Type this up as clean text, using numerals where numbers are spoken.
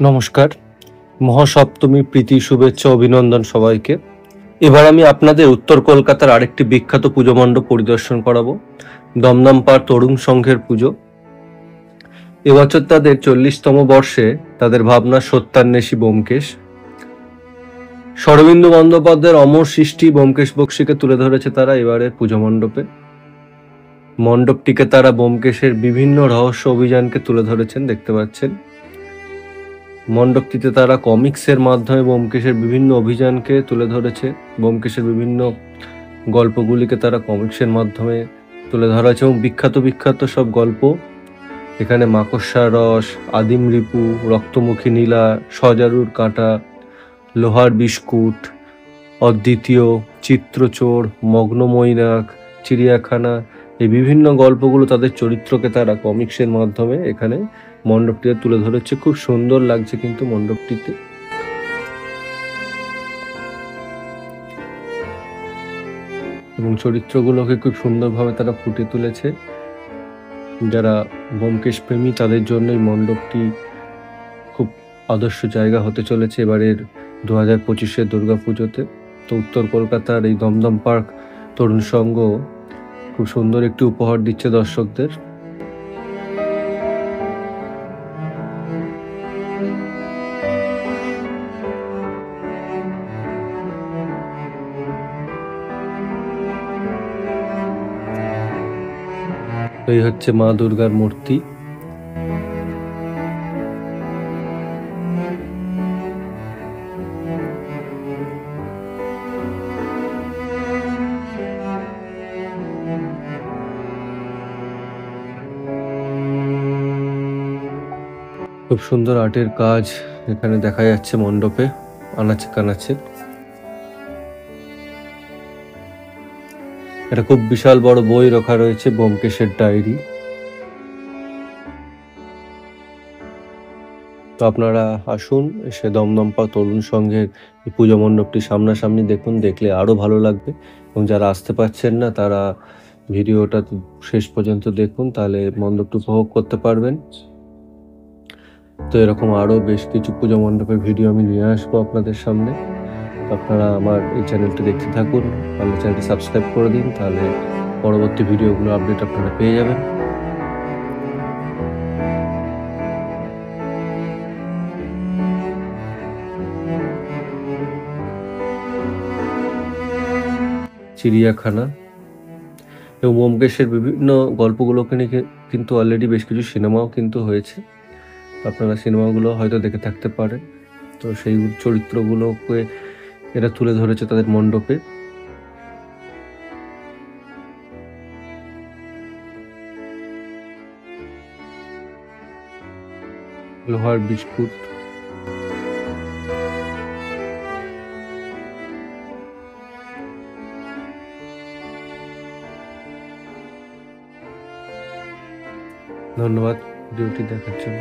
নমস্কার, মহাসপ্তমী প্রীতি শুভেচ্ছা অভিনন্দন সবাইকে। এবার আমি আপনাদের উত্তর কলকাতার আরেকটি বিখ্যাত পুজো মণ্ডপ পরিদর্শন করাবো, দমদম পাড় তরুণ সংঘের পুজো। এবছর তাদের 40তম বর্ষে তাদের ভাবনা সত্যান্বেষী ব্যোমকেশ। শরদিন্দু বন্দ্যোপাধ্যায়ের অমর সৃষ্টি ব্যোমকেশ বক্সীকে তুলে ধরেছে তারা এবারের পুজো মণ্ডপে। মণ্ডপটিকে তারা ব্যোমকেশের বিভিন্ন রহস্য অভিযানকে তুলে ধরেছেন, দেখতে পাচ্ছেন। মণ্ডপটিতে তারা কমিক্সের মাধ্যমে ব্যোমকেশের বিভিন্ন অভিযানকে তুলে ধরেছে। ব্যোমকেশের বিভিন্ন গল্পগুলিকে তারা কমিক্সের মাধ্যমে তুলে ধরা হয়েছে এবং বিখ্যাত সব গল্প এখানে মাকড়সার রস, আদিম রিপু, রক্তমুখী নীলা, সজারুর কাঁটা, লোহার বিস্কুট, অদ্বিতীয়, চিত্রচোর, মগ্ন মৈনাক, চিড়িয়াখানা, এই বিভিন্ন গল্পগুলো তাদের চরিত্রকে তারা কমিক্সের মাধ্যমে এখানে মণ্ডপটিতে তুলে ধরেছে। খুব সুন্দর লাগছে কিন্তু মণ্ডপটিতে। এবং চরিত্রগুলোকে খুব সুন্দরভাবে তারা ফুটে তুলেছে। যারা ব্যোমকেশ প্রেমী তাদের জন্য এই মণ্ডপটি খুব আদর্শ জায়গা হতে চলেছে এবারের 2025-এর দুর্গাপুজোতে। তো উত্তর কলকাতার এই দমদম পার্ক তরুণ সংঘ খুব সুন্দর একটি উপহার দিচ্ছে দর্শকদের। এই হচ্ছে মা দুর্গার মূর্তি। খুব সুন্দর আর্টের কাজ এখানে দেখা যাচ্ছে মণ্ডপে আনাচে কানাচে। এটা খুব বিশাল বড় বই রাখা রয়েছে, ব্যোমকেশের ডায়েরি। তো আপনারা আসুন, এসে দমদম পাড় তরুণ সংঘের এই পুজো মণ্ডপটি সামনাসামনি দেখুন, দেখলে আরো ভালো লাগবে। এবং যারা আসতে পারছেন না তারা ভিডিওটা শেষ পর্যন্ত দেখুন, তাহলে মণ্ডপটি উপভোগ করতে পারবেন। তো এরকম আরো বেশ কিছু পুজো মণ্ডপের ভিডিও আমি নিয়ে আসবো আপনাদের সামনে। আপনারা আমার এই চ্যানেলটি দেখতে থাকুন, তাহলে চ্যানেলটি সাবস্ক্রাইব করে দিন, তাহলে পরবর্তী ভিডিওগুলো আপডেট আপনারা পেয়ে যাবেন। চিড়িয়াখানা এবং ব্যোমকেশের বিভিন্ন গল্পগুলোকে নিয়ে কিন্তু অলরেডি বেশ কিছু সিনেমাও কিন্তু হয়েছে। আপনারা সিনেমাগুলো হয়তো দেখে থাকতে পারেন। তো সেই চরিত্রগুলোকে এরা তুলে ধরেছে তাদের মণ্ডপে। লোহার বিস্কুট, ধন্যবাদ ভিডিওটি দেখার জন্য।